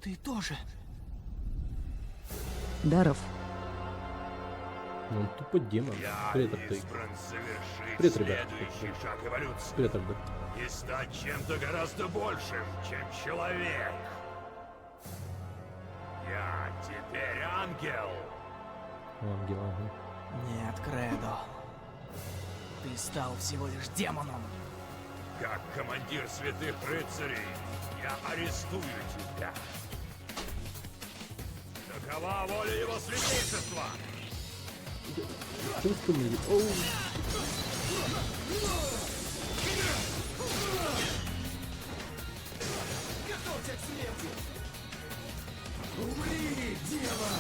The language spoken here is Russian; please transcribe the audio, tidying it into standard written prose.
Ты тоже. Даров. Ну, он тупо демон. Я Привет, Артей. избран совершить Привет, ребят. следующий шаг эволюции Привет, Альберт. и стать чем-то гораздо большим, чем человек. Я теперь ангел. Ангел, ага. Нет, Кредо. Ты стал всего лишь демоном. Как командир святых рыцарей, я арестую тебя. Такова воля его святейшества. Что вы вспомнили? Оу. Готовься к смерти! Умри, дева!